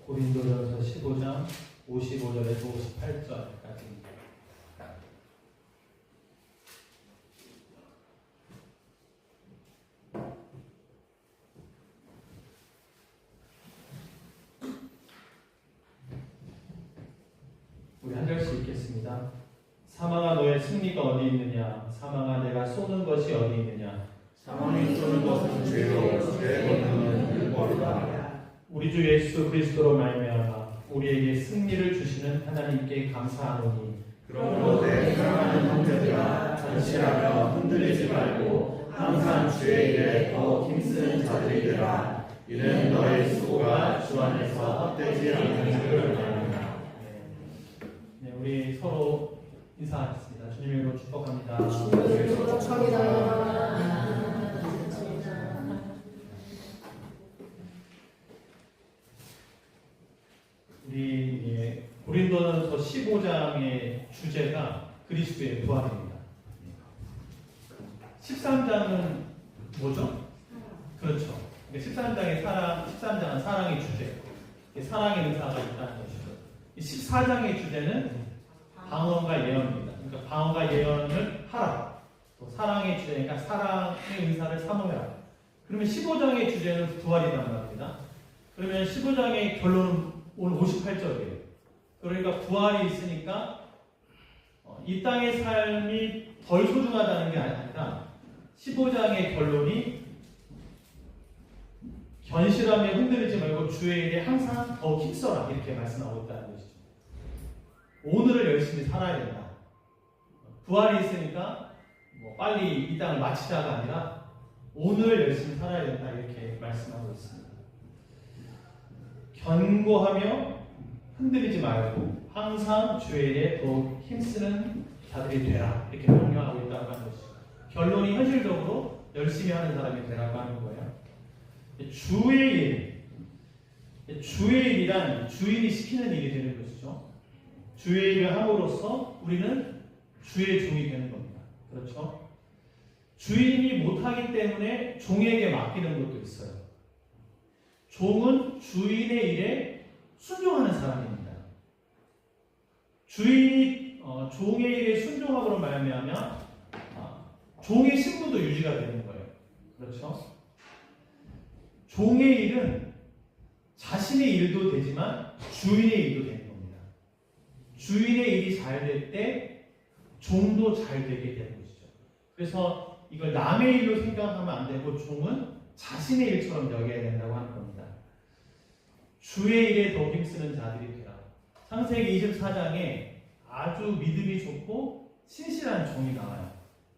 고린도전서 15장 55절에서 58절까지입니다. 우리 한 절씩 읽겠습니다. 사망아 너의 승리가 어디 있느냐? 사망아 내가 쏘는 것이 어디 있느냐? 사망이 쏘는 것은 죄요 죄의 권능은 율법이다. 우리 주 예수 그리스도로 말미암아 우리에게 승리를 주시는 하나님께 감사하노니 그러므로 내 사랑하는 형제들아 전실하며 흔들리지 말고 항상 주의 일에 더 힘쓰는 자들이 되라. 이는 너의 수고가 주 안에서 헛되지 않는 줄을 압니다. 네, 우리 서로 인사하겠습니다. 주님의 이름으로 축복합니다. 주님의 이름으로 축복합니다. 우리 고린도전서 15장의 주제가 그리스도의 부활입니다. 13장은 뭐죠? 그렇죠. 13장의 사랑, 13장은 사랑의 주제, 사랑의 의사가 있다는 것이죠. 14장의 주제는 방언과 예언입니다. 그러니까 방언과 예언을 하라. 또 사랑의 주제니까 사랑의 의사를 사모해라. 그러면 15장의 주제는 부활이란 말입니다. 그러면 15장의 결론은 오늘 58절이에요. 그러니까 부활이 있으니까 이 땅의 삶이 덜 소중하다는 게 아니라 15장의 결론이 견실하며 흔들리지 말고 주의 일에 항상 더 힘써라 이렇게 말씀하고 있다는 것이죠. 오늘을 열심히 살아야 된다. 부활이 있으니까 빨리 이 땅을 마치자가 아니라 오늘 열심히 살아야 된다 이렇게 말씀하고 있습니다. 견고하며 흔들리지 말고 항상 주의 일에 더욱 힘쓰는 자들이 되라 이렇게 명령하고 있다고 하는 것이죠. 결론이 현실적으로 열심히 하는 사람이 되라고 하는 거예요. 주의 일이란 주인이 시키는 일이 되는 것이죠. 주의 일을 함으로써 우리는 주의 종이 되는 겁니다. 그렇죠? 주인이 못하기 때문에 종에게 맡기는 것도 있어요. 종은 주인의 일에 순종하는 사람입니다. 주인이 종의 일에 순종함으로 말미암아 종의 신분도 유지가 되는 거예요. 그렇죠? 종의 일은 자신의 일도 되지만 주인의 일도 되는 겁니다. 주인의 일이 잘 될 때 종도 잘 되게 되는 것이죠. 그래서 이걸 남의 일로 생각하면 안 되고 종은 자신의 일처럼 여겨야 된다고 하는 겁니다. 주의 일에 더 힘쓰는 자들이 되라. 창세기 24장에 아주 믿음이 좋고 신실한 종이 나와요.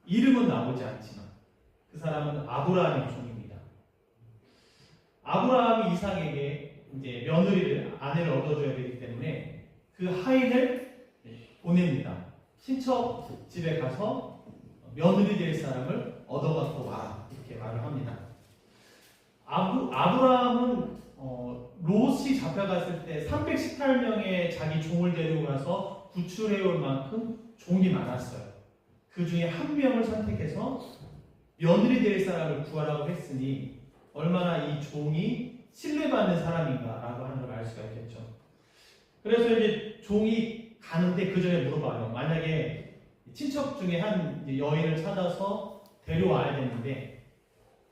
이름은 나오지 않지만 그 사람은 아브라함의 종입니다. 아브라함이 이삭에게 이제 며느리를 아내를 얻어줘야 되기 때문에 그 하인을 보냅니다. 친척 집에 가서 며느리 될 사람을 얻어갖고 와라 이렇게 말을 합니다. 아브라함은 롯이 잡혀갔을 때 318명의 자기 종을 데리고 가서 구출해올 만큼 종이 많았어요. 그 중에 한 명을 선택해서 며느리 될 사람을 구하라고 했으니 얼마나 이 종이 신뢰받는 사람인가라고 하는 걸 알 수가 있겠죠. 그래서 이제 종이 가는데 그 전에 물어봐요. 만약에 친척 중에 한 여인을 찾아서 데려와야 되는데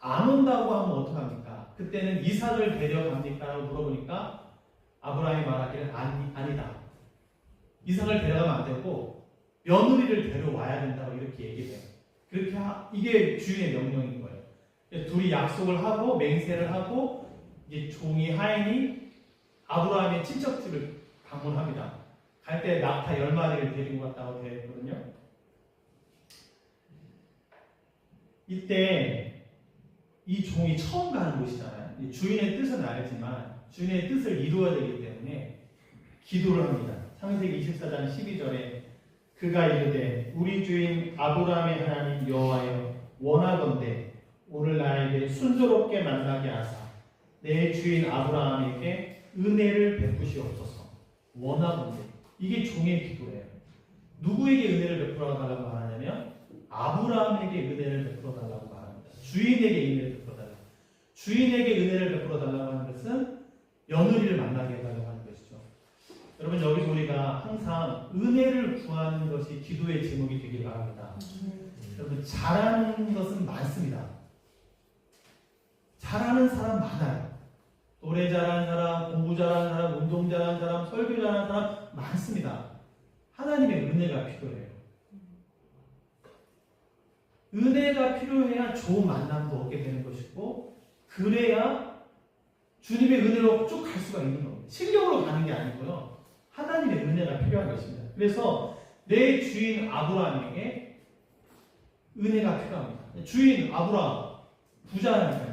안 온다고 하면 어떡합니까? 그때는 이삭을 데려갑니까? 라고 물어보니까 아브라함이 말하기를 아니다. 이삭을 데려가면 안 되고 며느리를 데려와야 된다고 이렇게 얘기해요. 그렇게 이게 주인의 명령인 거예요. 둘이 약속을 하고 맹세를 하고 이제 종이 하인이 아브라함의 친척집을 방문합니다. 갈 때 낙타 10마리를 데리고 갔다고 되어 있거든요. 이때 이 종이 처음 가는 곳이잖아요. 주인의 뜻은 알지만 주인의 뜻을 이루어야 되기 때문에 기도를 합니다. 창세기 24장 12절에 그가 이르되 우리 주인 아브라함의 하나님 여호와여 원하건대 오늘 나에게 순조롭게 만나게 하사 내 주인 아브라함에게 은혜를 베푸시옵소서. 원하건대 이게 종의 기도예요. 누구에게 은혜를 베풀어 달라고 말하냐면 아브라함에게 은혜를 베풀어 달라고 말합니다. 주인에게 은혜를 베풀어 달라고. 주인에게 은혜를 베풀어 달라고 하는 것은 며느리를 만나게 해달라고 하는 것이죠. 여러분 여기서 우리가 항상 은혜를 구하는 것이 기도의 제목이 되길 바랍니다. 여러분 잘하는 것은 많습니다. 잘하는 사람 많아요. 노래 잘하는 사람, 공부 잘하는 사람, 운동 잘하는 사람, 설교 잘하는 사람 많습니다. 하나님의 은혜가 필요해요. 은혜가 필요해야 좋은 만남도 얻게 되는 것이고 그래야 주님의 은혜로 쭉 갈 수가 있는 겁니다. 실력으로 가는 게 아니고요. 하나님의 은혜가 필요한 것입니다. 그래서 내 주인 아브라함에게 은혜가 필요합니다. 주인 아브라함 부자라니까요.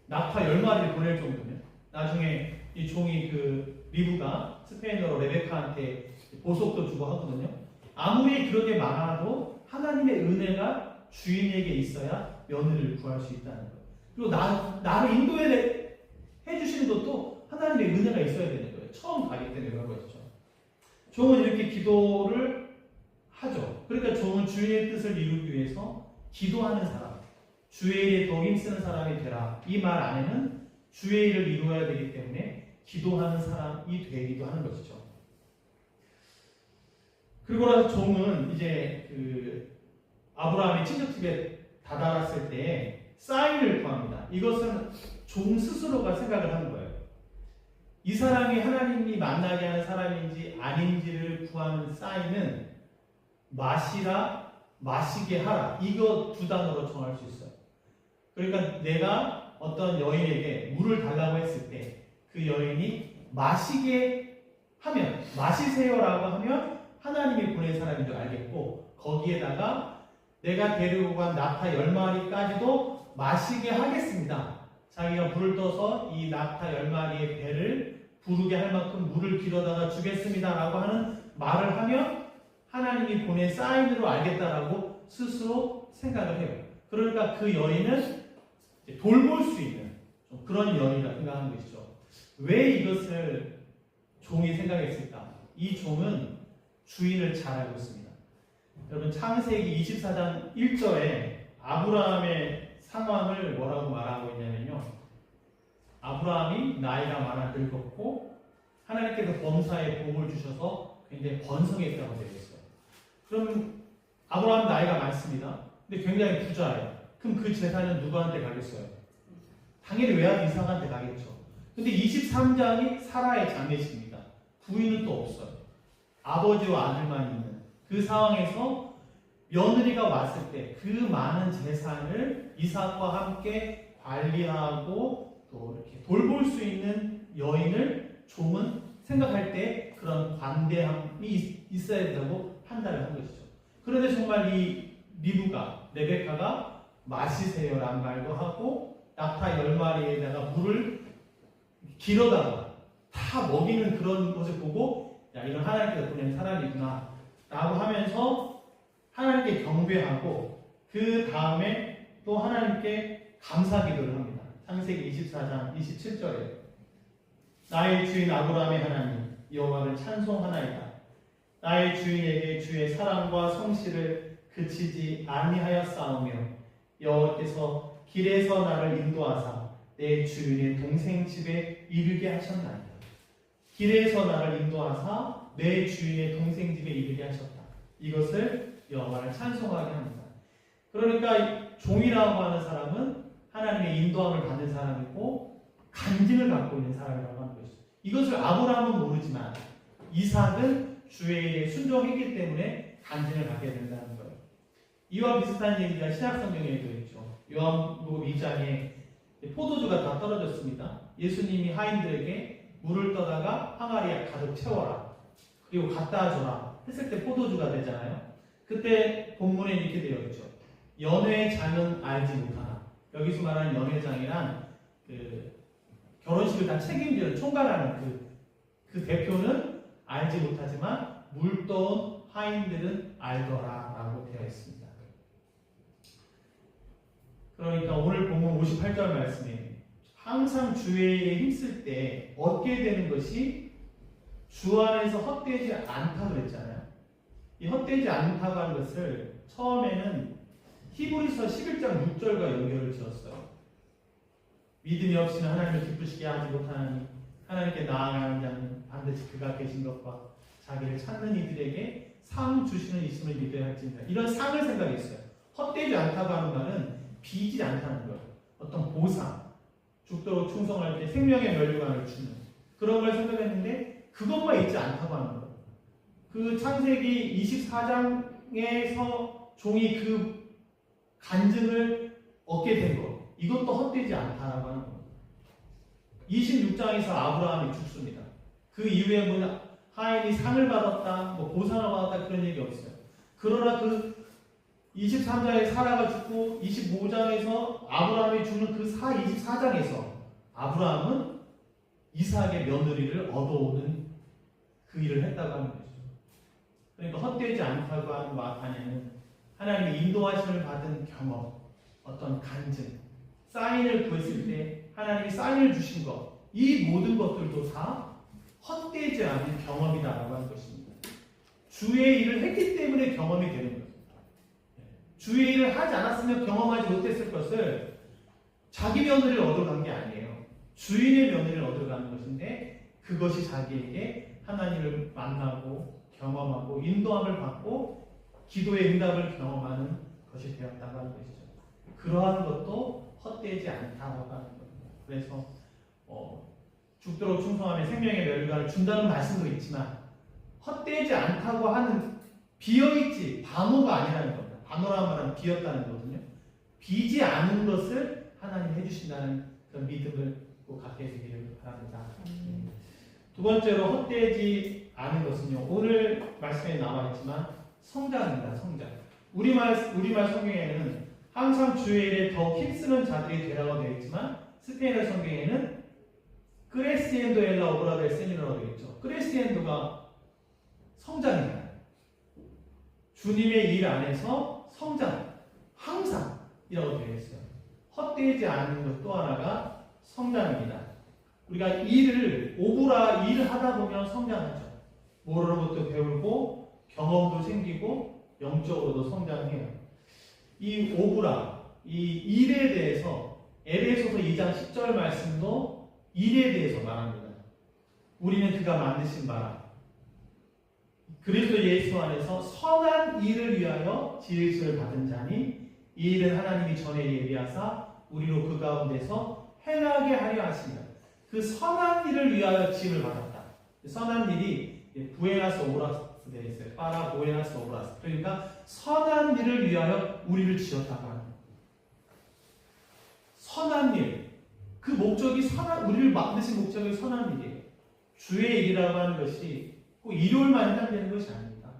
낙타 10마리를 보낼 정도면 나중에 이 종이 그 리브가 스페인어로 레베카한테 보석도 주고 하거든요. 아무리 그렇게 많아도 하나님의 은혜가 주인에게 있어야 며느리를 구할 수 있다는 거예요. 그리고 나를 인도해 주시는 것도 하나님의 은혜가 있어야 되는 거예요. 처음 가기 때문에 그런 것이죠. 종은 이렇게 기도를 하죠. 그러니까 종은 주인의 뜻을 이루기 위해서 기도하는 사람, 주의 일에 더 힘쓰는 사람이 되라. 이 말 안에는 주의 일을 이루어야 되기 때문에 기도하는 사람이 되기도 하는 것이죠. 그리고 나서 종은 이제 그 아브라함의 친척집에 다다랐을 때 사인을 구합니다. 이것은 종 스스로가 생각을 하는 거예요. 이 사람이 하나님이 만나게 하는 사람인지 아닌지를 구하는 사인은 마시라, 마시게 하라. 이거 두 단어로 정할 수 있어요. 그러니까 내가 어떤 여인에게 물을 달라고 했을 때 그 여인이 마시게 하면, 마시세요라고 하면 하나님이 보낸 사람인 줄 알겠고 거기에다가 내가 데리고 간 낙타 10마리까지도 마시게 하겠습니다. 자기가 불을 떠서 이 낙타 10마리의 배를 부르게 할 만큼 물을 길어다가 주겠습니다 라고 하는 말을 하면 하나님이 보낸 사인으로 알겠다라고 스스로 생각을 해요. 그러니까 그 여인은 돌볼 수 있는 그런 여인이라고 생각하는 것이죠. 왜 이것을 종이 생각했을까? 이 종은 주인을 잘 알고 있습니다. 여러분 창세기 24장 1절에 아브라함의 상황을 뭐라고 말하고 있냐면요. 아브라함이 나이가 많아 늙었고 하나님께서 범사에 복을 주셔서 굉장히 번성했다고 되어 있어요. 그럼 아브라함 나이가 많습니다. 근데 굉장히 부자예요. 그럼 그 재산은 누구한테 가겠어요? 당연히 외아들 이삭한테 가겠죠. 근데 23장이 사라의 장례식입니다. 부인은 또 없어요. 아버지와 아들만 있는 그 상황에서 며느리가 왔을 때 그 많은 재산을 이삭과 함께 관리하고 또 이렇게 돌볼 수 있는 여인을 종은 생각할 때 그런 관대함이 있어야 된다고 판단을 한 것이죠. 그런데 정말 이 리브가, 레베카가 마시세요라는 말도 하고 낙타 10마리에다가 물을 길어다가 다 먹이는 그런 것을 보고 야 이건 하나님께서 보낸 사람이구나 라고 하면서 하나님께 경배하고 그 다음에 또 하나님께 감사 기도를 합니다. 창세기 24장 27절에 나의 주인 아브라함의 하나님 여호와를 찬송하나이다. 나의 주인에게 주의 사랑과 성실을 그치지 아니하였사오며 여호와께서 길에서 나를 인도하사 내 주인의 동생 집에 이르게 하셨나이다. 길에서 나를 인도하사 내 주인의 동생 집에 이르게 하셨다. 이것을 여호와를 찬송하게 합니다. 그러니까 종이라고 하는 사람은 하나님의 인도함을 받는 사람이고 간증을 갖고 있는 사람이라고 하는 것이죠. 이것을 아브라함은 모르지만 이삭은 주의 일에 순종했기 때문에 간증을 갖게 된다는 거예요. 이와 비슷한 얘기가 신약성경에도 있죠. 요한복음 2장에 포도주가 다 떨어졌습니다. 예수님이 하인들에게 물을 떠다가 항아리에 가득 채워라. 그리고 갖다 줘라. 했을 때 포도주가 되잖아요. 그때 본문에 이렇게 되어 있죠. 연회장은 알지 못하나. 여기서 말하는 연회장이란 그 결혼식을 다 책임지는 총괄하는 그 대표는 알지 못하지만 물 떠온 하인들은 알더라 라고 되어 있습니다. 그러니까 오늘 본문 58절 말씀에 항상 주의 일에 힘쓸 때 얻게 되는 것이 주 안에서 헛되지 않다고 그랬잖아요. 이 헛되지 않다고 하는 것을 처음에는 히브리서 11장 6절과 연결을 지었어요. 믿음이 없이는 하나님을 기쁘시게 하지 못하니 하나님께 나아가는 자는 반드시 그가 계신 것과 자기를 찾는 이들에게 상 주시는 있음을 믿어야 할지니라. 이런 상을 생각했어요. 헛되지 않다고 하는 말은 비지 않다는 거예요. 어떤 보상, 죽도록 충성할 때 생명의 면류관을 주는 그런 걸 생각했는데 그것만 있지 않다고 하는 거예요. 그 창세기 24장에서 종이 그 간증을 얻게 된 것, 이것도 헛되지 않다라고 하는 거예요. 26장에서 아브라함이 죽습니다. 그 이후에 뭐 하인이 상을 받았다, 뭐 보상을 받았다 그런 얘기 없어요. 그러나 그 23장에 사라가 죽고 25장에서 아브라함이 죽는 그 24장에서 아브라함은 이삭의 며느리를 얻어오는 그 일을 했다고 하는 거죠. 그러니까 헛되지 않다고 하는 마타냐는 하나님의 인도하심을 받은 경험, 어떤 간증, 사인을 구했을 때 하나님이 사인을 주신 것, 이 모든 것들도 다 헛되지 않은 경험이다라고 하는 것입니다. 주의 일을 했기 때문에 경험이 되는 거예요. 주의 일을 하지 않았으면 경험하지 못했을 것을 자기 며느리를 얻어간 게 아니에요. 주인의 며느리를 얻어가는 것인데 그것이 자기에게 하나님을 만나고 경험하고 인도함을 받고 기도의 응답을 경험하는 것이 되었다고 하는 것이죠. 그러한 것도 헛되지 않다고 하는 겁니다. 그래서 죽도록 충성하며 생명의 면류관을 준다는 말씀도 있지만 헛되지 않다고 하는 비어있지 반호가 아니라는 겁니다. 반호란 말은 비었다는 거거든요. 비지 않은 것을 하나님 해주신다는 그런 믿음을 꼭 갖게 되기를 바랍니다. 두 번째로 헛되지 않은 것은요. 오늘 말씀에 나와 있지만 성장입니다. 성장. 우리말 성경에는 항상 주의 일에 더욱 힘쓰는 자들이 되라고 되어 있지만 스페인어 성경에는 크레시엔도 엘라 오브라델 세미너라고 되어 있죠. 크레시엔도가 성장입니다. 주님의 일 안에서 성장, 항상이라고 되어 있어요. 헛되지 않은 것 또 하나가 성장입니다. 우리가 일을 하다 보면 성장하죠. 모르는 것도 배우고 경험도 생기고 영적으로도 성장해요. 이 일에 대해서 에베소서 2장 10절 말씀도 일에 대해서 말합니다. 우리는 그가 만드신 바라 그리스도 예수 안에서 선한 일을 위하여 지으심을 받은 자니 이 일은 하나님이 전에 예비하사 우리로 그 가운데서 행하게 하려 하시며 그 선한 일을 위하여 지음을 받았다. 선한 일이 부에나스 오브라스 되어 있어요. 파라 부에나스 오브라스. 그러니까 선한 일을 위하여 우리를 지었다고 하는 거예요. 선한 일. 그 목적이 우리를 만드신 목적이 선한 일이에요. 주의 일이라고 하는 것이 꼭 일요일만 해당되는 것이 아닙니다.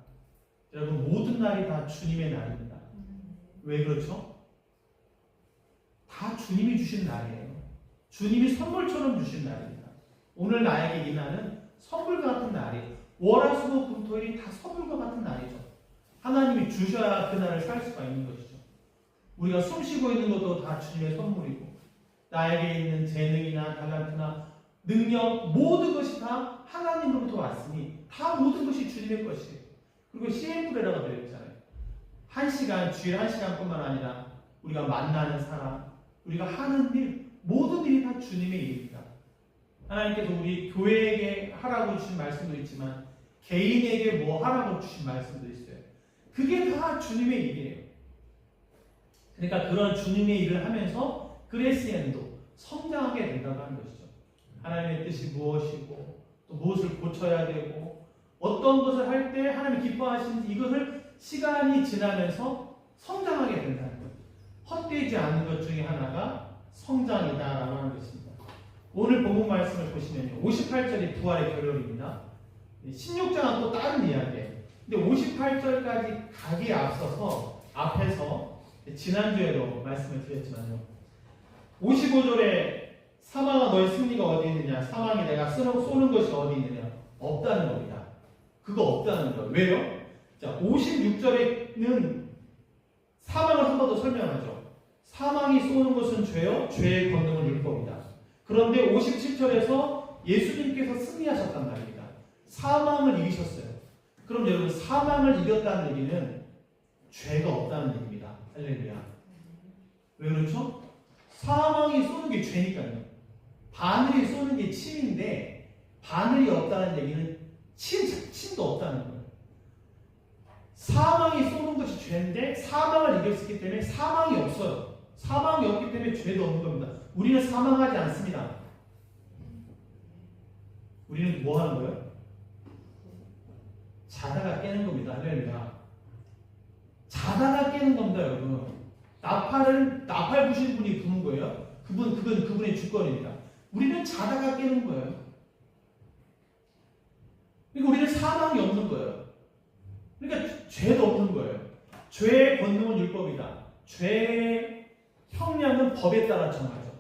여러분 모든 날이 다 주님의 날입니다. 왜 그렇죠? 다 주님이 주신 날이에요. 주님이 선물처럼 주신 날입니다. 오늘 나에게 이 날은 선물과 같은 날이에요. 월화수목금토일이 다 선물과 같은 날이죠. 하나님이 주셔야 그 날을 살 수가 있는 것이죠. 우리가 숨쉬고 있는 것도 다 주님의 선물이고 나에게 있는 재능이나 달란트나 능력 모든 것이 다 하나님으로부터 왔으니 다 모든 것이 주님의 것이에요. 그리고 CF라고 되어 있잖아요. 주일 1시간뿐만 아니라 우리가 만나는 사람, 우리가 하는 일, 모든 일이 다 주님의 일입니다. 하나님께서 우리 교회에게 하라고 주신 말씀도 있지만 개인에게 뭐 하라고 주신 말씀도 있어요. 그게 다 주님의 일이에요. 그러니까 그런 주님의 일을 하면서 그레시엔도 성장하게 된다고 하는 것이죠. 하나님의 뜻이 무엇이고 또 무엇을 고쳐야 되고 어떤 것을 할 때 하나님이 기뻐하시는지 이것을 시간이 지나면서 성장하게 된다는 거예요. 헛되지 않는 것 중에 하나가 성장이다라고 하는 것입니다. 오늘 본문 말씀을 보시면요. 58절이 부활의 결론입니다. 16장은 또 다른 이야기예요. 근데 58절까지 가기에 앞에서 지난주에도 말씀을 드렸지만요. 55절에 사망아 너의 승리가 어디 있느냐? 사망이 내가 쏘는 것이 어디 있느냐? 없다는 겁니다. 그거 없다는 거예요. 왜요? 자, 56절에는 사망을 한 번 더 설명하죠. 사망이 쏘는 것은 죄요. 죄의 권능은 율법이다. 그런데 57절에서 예수님께서 승리하셨단 말입니다. 사망을 이기셨어요. 그럼 여러분 사망을 이겼다는 얘기는 죄가 없다는 얘기입니다. 할렐루야. 왜 그렇죠? 사망이 쏘는 게 죄니까요. 바늘이 쏘는 게 침인데 바늘이 없다는 얘기는 침도 없다는 거예요. 사망이 쏘는 것이 죄인데 사망을 이길 수 있기 때문에 사망이 없어요. 사망이 없기 때문에 죄도 없는 겁니다. 우리는 사망하지 않습니다. 우리는 뭐 하는 거예요? 자다가 깨는 겁니다. 할렐루야. 자다가 깨는 겁니다, 여러분. 나팔 부시는 분이 부는 거예요. 그분의 주권입니다. 우리는 자다가 깨는 거예요. 그러니까 우리는 사망이 없는 거예요. 그러니까 죄도 없는 거예요. 죄의 권능은 율법이다. 죄의 형량은 법에 따라 정하죠.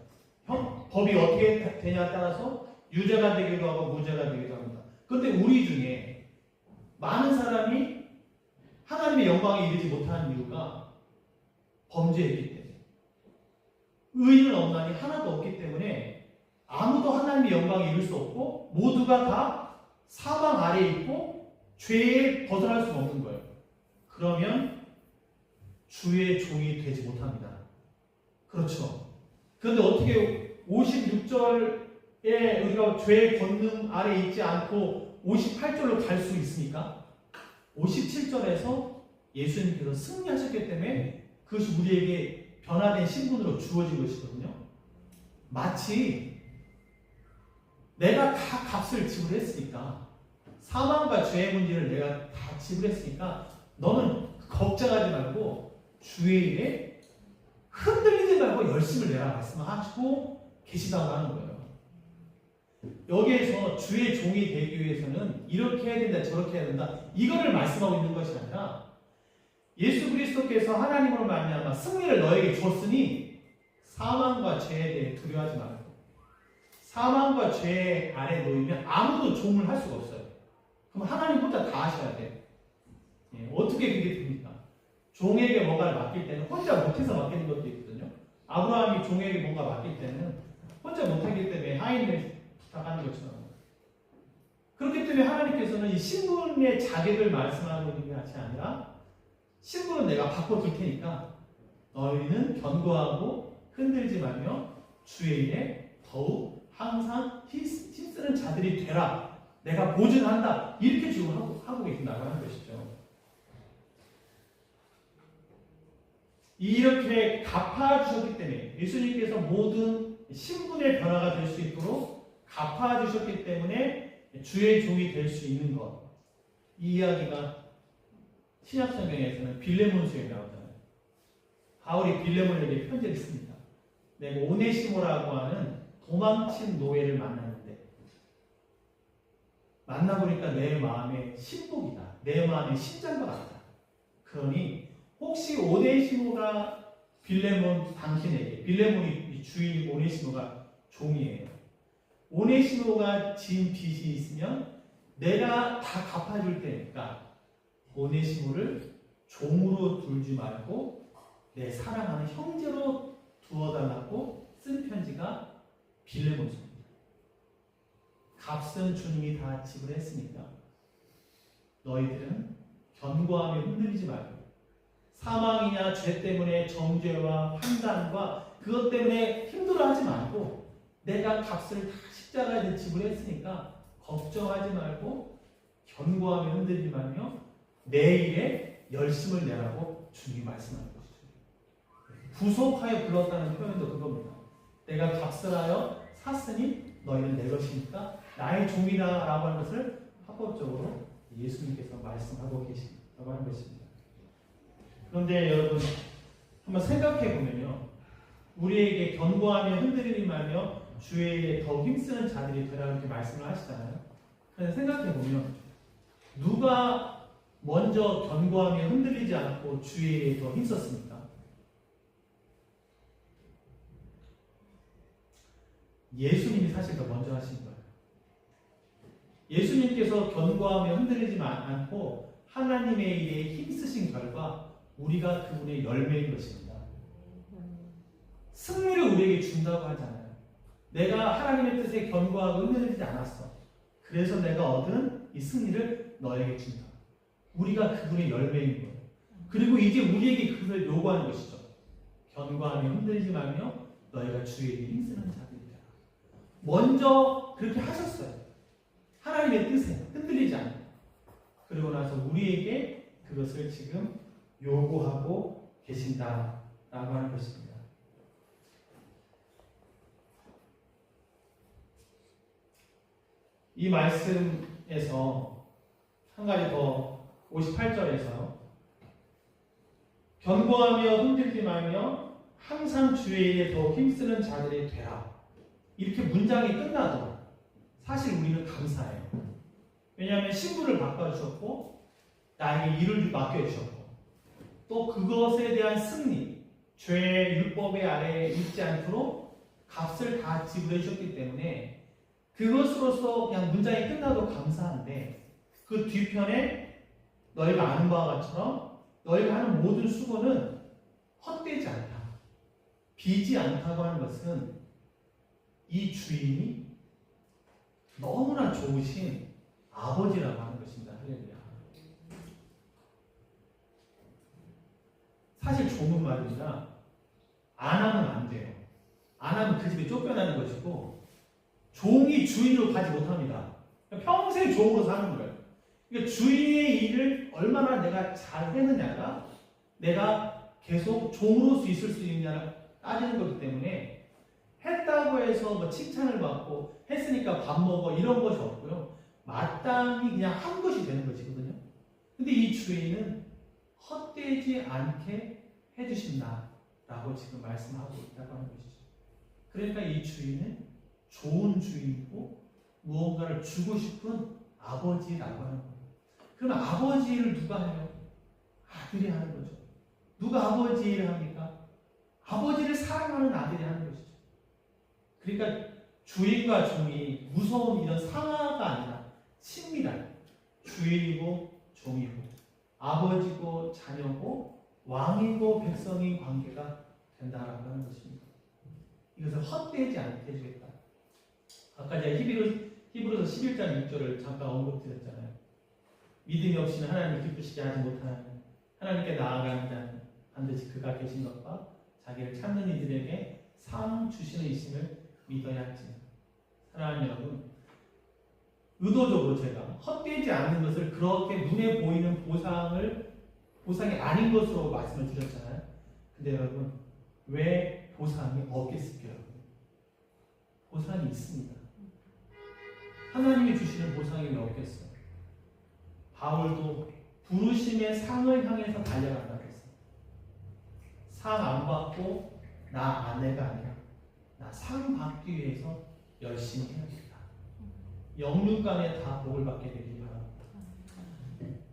법이 어떻게 되냐에 따라서 유죄가 되기도 하고 무죄가 되기도 합니다. 그런데 우리 중에 많은 사람이 하나님의 영광에 이르지 못하는 이유가 범죄했기 때문에, 의인은 없나니 하나도 없기 때문에 아무도 하나님의 영광에 이룰 수 없고 모두가 다 사망 아래에 있고 죄에 벗어날 수 없는 거예요. 그러면 주의 종이 되지 못합니다. 그렇죠. 그런데 어떻게 56절에 우리가 죄의 권능 아래에 있지 않고 58절로 갈 수 있습니까? 57절에서 예수님께서 승리하셨기 때문에 그것이 우리에게 변화된 신분으로 주어진 것이거든요. 마치 내가 다 값을 지불했으니까, 사망과 죄의 문제를 내가 다 지불했으니까 너는 걱정하지 말고 주의 일에 흔들리지 말고 열심을 내라 말씀하시고 계시다고 하는 거예요. 여기에서 주의 종이 되기 위해서는 이렇게 해야 된다, 저렇게 해야 된다, 이거를 말씀하고 있는 것이 아니라 예수 그리스도께서 하나님으로 말미암아 승리를 너에게 줬으니 사망과 죄에 대해 두려워하지 말고, 사망과 죄 아래 놓이면 아무도 종을 할 수가 없어요. 그럼 하나님 혼자 다 하셔야 돼요. 어떻게 그게 됩니까? 종에게 뭔가를 맡길 때는 혼자 못해서 맡기는 것도 있거든요. 아브라함이 종에게 뭔가 맡길 때는 혼자 못하기 때문에 하인을 부탁하는 것처럼. 그렇기 때문에 하나님께서는 이 신분의 자격을 말씀하고 있는 게 아니라, 신분은 내가 바꿔줄 테니까 너희는 견고하고 흔들지 말며 주의 일에 더욱 항상 힘쓰는 자들이 되라. 내가 보증한다. 이렇게 지금 하고 계신다고 하는 것이죠. 이렇게 갚아주셨기 때문에, 예수님께서 모든 신분의 변화가 될 수 있도록 갚아주셨기 때문에 주의 종이 될 수 있는 것. 이 이야기가 신약성경에서는 빌레몬서에 나오잖아요. 바울이 빌레몬에게 편지를 씁니다. 내가 오네시모라고 하는 도망친 노예를 만났는데 만나보니까 내 마음의 신복이다. 내 마음의 심장과 같다. 그러니 혹시 오네시모가 빌레몬 당신에게, 빌레몬이 주인 오네시모가 종이에요. 오네시모가 진 빚이 있으면 내가 다 갚아줄 테니까 오네시모를 종으로 둘지 말고 내 사랑하는 형제로 두어달라고 쓴 편지가 빌레몬서입니다. 값은 주님이 다 지불했으니까 너희들은 견고함에 흔들리지 말고, 사망이냐 죄 때문에 정죄와 판단과 그것 때문에 힘들어하지 말고, 내가 값을 다 십자가에 지불했으니까 걱정하지 말고 견고함에 흔들리지 말며 내일에 열심을 내라고 주님이 말씀하는 것이죠. 부속하여 불렀다는 표현도 그겁니다. 내가 값을 하여 샀으니 너희는 내 것이니까 나의 종이다 라고 하는 것을 합법적으로 예수님께서 말씀하고 계신다고 하는 것입니다. 그런데 여러분 한번 생각해 보면요, 우리에게 견고하며 흔들리지 말며 주의 일에 더 힘쓰는 자들이 되라 이렇게 말씀을 하시잖아요. 그런데 생각해 보면 누가 먼저 견고하며 흔들리지 않고 주의 일에 더 힘썼습니까? 예수님이 사실 더 먼저 하신 거예요. 예수님께서 견고하며 흔들리지 않고 하나님의 일에 힘쓰신 결과 우리가 그분의 열매인 것입니다. 승리를 우리에게 준다고 하잖아요. 내가 하나님의 뜻에 견고하고 흔들리지 않았어. 그래서 내가 얻은 이 승리를 너에게 준다. 우리가 그분의 열매인 거예요. 그리고 이제 우리에게 그것을 요구하는 것이죠. 견고하며 흔들리지 말며 너희가 주의 일에 힘쓰는 자들이다. 먼저 그렇게 하셨어요. 하나님의 뜻에 흔들리지 않는, 그리고 나서 우리에게 그것을 지금 요구하고 계신다라고 하는 것입니다. 이 말씀에서 한 가지 더 58절에서 견고하며 흔들지 말며 항상 주의 일에 더 힘쓰는 자들이 되라. 이렇게 문장이 끝나도 사실 우리는 감사해요. 왜냐하면 신분을 바꿔주셨고 나에게 일을 맡겨주셨고 또 그것에 대한 승리, 죄의 율법의 아래에 있지 않도록 값을 다 지불해 주셨기 때문에 그것으로서 그냥 문장이 끝나도 감사한데 그 뒤편에 너희가 아는 바와 같처럼 너희가 하는 모든 수고는 헛되지 않다, 비지 않다고 하는 것은 이 주인이 너무나 좋으신 아버지라고 하는 것입니다. 할렐루야. 사실 좋은 말입니다. 안 하면 안 돼요. 안 하면 그 집에 쫓겨나는 것이고 종이 주인으로 가지 못합니다. 평생 종으로 사는 거예요. 그러니까 주인의 일을 얼마나 내가 잘 했느냐가 내가 계속 종으로서 있을 수 있느냐를 따지는 거기 때문에 했다고 해서 뭐 칭찬을 받고 했으니까 밥 먹어 이런 것이 없고요. 마땅히 그냥 한 것이 되는 것이거든요. 근데 이 주인은 헛되지 않게 해주신다라고 지금 말씀하고 있다고 하는 것이죠. 그러니까 이 주인은 좋은 주인이고 무언가를 주고 싶은 아버지라고 하는 거예요. 그러면 아버지를 누가 해요? 아들이 하는 거죠. 누가 아버지 일을 합니까? 아버지를 사랑하는 아들이 하는 것이죠. 그러니까 주인과 종이 무서운 이런 상하가 아니라 친밀한 주인이고 종이고 아버지고 자녀고 왕이고 백성인 관계가 된다라고 하는 것입니다. 이것을 헛되지 않게 해주겠다. 아까 제가 히브리서 11장 6절을 잠깐 언급드렸잖아요. 믿음이 없이는 하나님을 기쁘시게 하지 못하는 하나님께 나아가는 자는 반드시 그가 계신 것과 자기를 찾는 이들에게 상 주시는 이심을 믿어야 할지. 사랑하는 여러분, 의도적으로 제가 헛되지 않는 것을 그렇게 눈에 보이는 보상이 아닌 것으로 말씀을 드렸잖아요. 근데 여러분, 왜 보상이 없겠습니까? 여러분? 보상이 있습니다. 하나님이 주시는 보상이 왜 없겠어요? 바울도 부르심의 상을 향해서 달려간다고 했어요. 상 안 받고 나 아내가 아니라 나 상 받기 위해서 열심히 해야겠다. 영육간에 다 복을 받게 되길 바랍니다.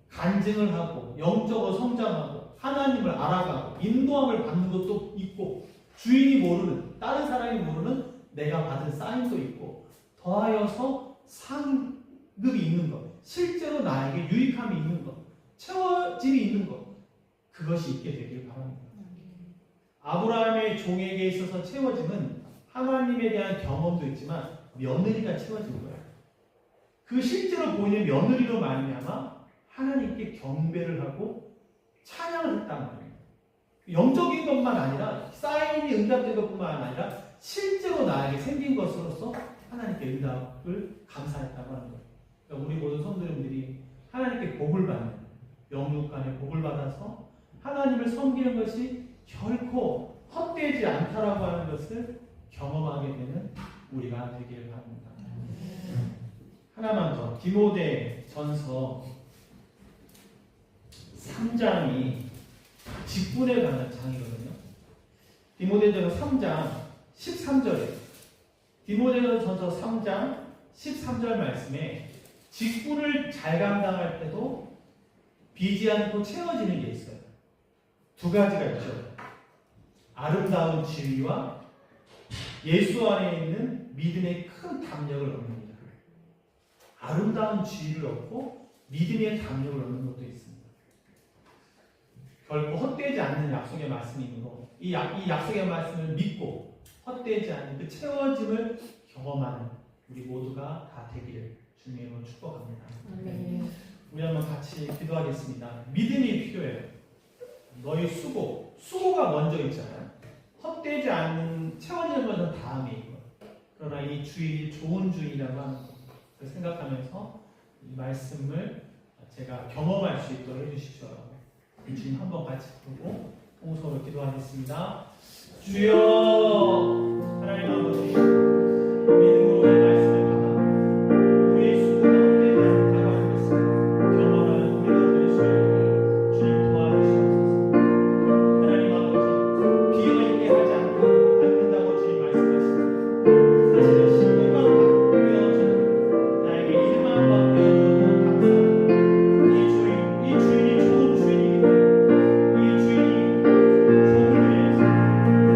간증을 하고 영적으로 성장하고 하나님을 알아가고 인도함을 받는 것도 있고 주인이 모르는 다른 사람이 모르는 내가 받은 사인도 있고 더하여서 상급이 있는 것, 실제로 나에게 유익함이 있는 것, 채워짐이 있는 것, 그것이 있게 되길 바랍니다. 아브라함의 종에게 있어서 채워짐은 하나님에 대한 경험도 있지만 며느리가 채워진 거예요. 그 실제로 보이는 며느리로 말미암아 하나님께 경배를 하고 찬양을 했단 말이에요. 영적인 것만 아니라 사인이 응답된 것뿐만 아니라 실제로 나에게 생긴 것으로서 하나님께 응답을 감사했다고 하는 거예요. 그러니까 우리 모든 성도님들이 하나님께 복을 받는 영육간에 복을 받아서 하나님을 섬기는 것이 결코 헛되지 않다라고 하는 것을 경험하게 되는 우리가 되기를 바랍니다. 하나만 더, 디모데전서 3장이 직분에 관한 장이거든요. 디모데전서 3장 13절에 디모데전서 3장 13절 말씀에 직분을 잘 감당할 때도 비지 않고 채워지는 게 있어요. 두 가지가 있죠. 아름다운 지위와 예수 안에 있는 믿음의 큰 담력을 얻습니다. 아름다운 지위를 얻고 믿음의 담력을 얻는 것도 있습니다. 결코 헛되지 않는 약속의 말씀이므로 이 약속의 말씀을 믿고 헛되지 않는 그 채워짐을 경험하는 우리 모두가 다 되기를 주님으로 축복합니다. 우리 한번 같이 기도하겠습니다. 믿음이 필요해요. 너희 수고가 먼저 있잖아요. 헛되지 않는 채워지는 것은 다음에 있고, 그러나 이 주인이 좋은 주인이라고 하는 것을 생각하면서 이 말씀을 제가 경험할 수 있도록 해주십시오. 주님 한번 같이 부르고 통성으로 기도하겠습니다. 주여 하나님 아버지 믿음으로 이 말씀을 받아 우리의 수고가 헛되지 않다고 하는 것을 경험하는 우리가 될 수 있도록 주님 도와주시옵소서. 하나님 아버지 비어있게 하지 않는다고 주님 말씀하시죠. 사실은 신부가 바꾸어져 나에게 일만 바꾸어줘도 감사합니다. 이 주인이 좋은 주인이기 때문에 이 주인이 종을 위해서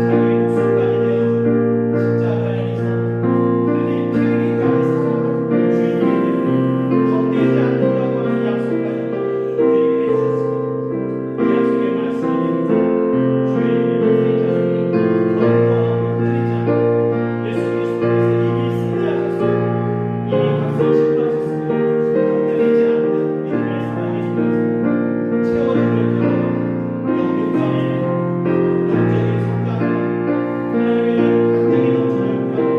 자기의 목숨까지 내어준 십자가에서 흘린 피 흘리까지 사랑하는 주인이기 때문에 헛되지 않는다고 하는 약속까지 우리에게 해주셨습니다. 이 약속의 말씀을 믿으며 주의 이름을 회개하며 견고하고 흔들리지 않고 예수 그리스도께서 이미 승리하셨습니다. 이미 값을 치르셨습니다. 흔들리지 않는 믿음의 사랑이 있어서 채워지기를 바라고 영육간의 영적인 성장과 하나님에 대한 간증이 넘쳐날 거라고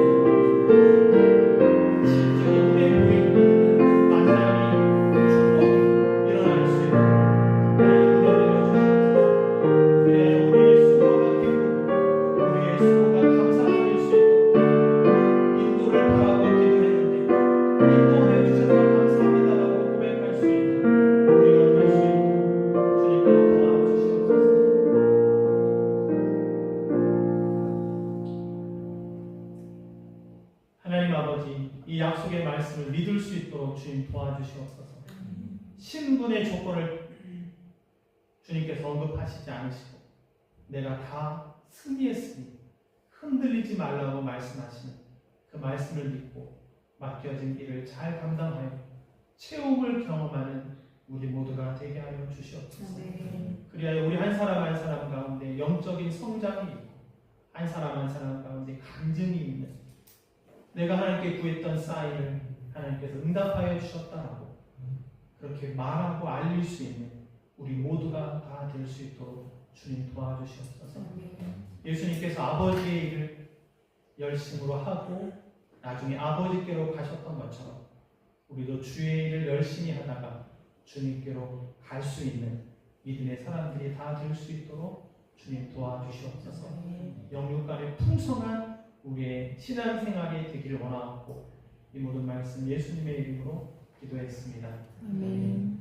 실제로 눈에 보이는 만남이 축복이 일어날 수 있도록 하나님 은혜를 주시옵소서. 그래야 우리의 수고가 기쁘고 우리의 수고가 감사할 수 있도록 인도를 바라고 기도했는데 인도해 주셔서 감사합니다라고 고백할 수 있는 우리가 될 수 있도록 주님께서 도와주시옵소서. 하나님 아버지 이 약속의 말씀을 믿을 수 있도록 주님 도와주시옵소서. 신분의 조건을 주님께서 언급하시지 않으시고 내가 다 승리했으니 흔들리지 말라고 말씀하시는 그 말씀을 믿고 맡겨진 일을 잘 감당하여 체험을 경험하는 우리 모두가 되게 하여 주시옵소서. 그리하여 우리 한 사람 한 사람 가운데 영적인 성장이 있고 한 사람 한 사람 가운데 간증이 있는 내가 하나님께 구했던 사인을 하나님께서 응답하여 주셨다라고 그렇게 말하고 알릴 수 있는 우리 모두가 다 될 수 있도록 주님 도와주시옵소서. 예수님께서 아버지의 일을 열심으로 하고 나중에 아버지께로 가셨던 것처럼 우리도 주의 일을 열심히 하다가 주님께로 갈 수 있는 믿음의 사람들이 다 될 수 있도록 주님 도와주시옵소서. 영육간의 풍성한 우리의 신앙생활이 되기를 원하옵고 이 모든 말씀 예수님의 이름으로 기도했습니다. 아멘.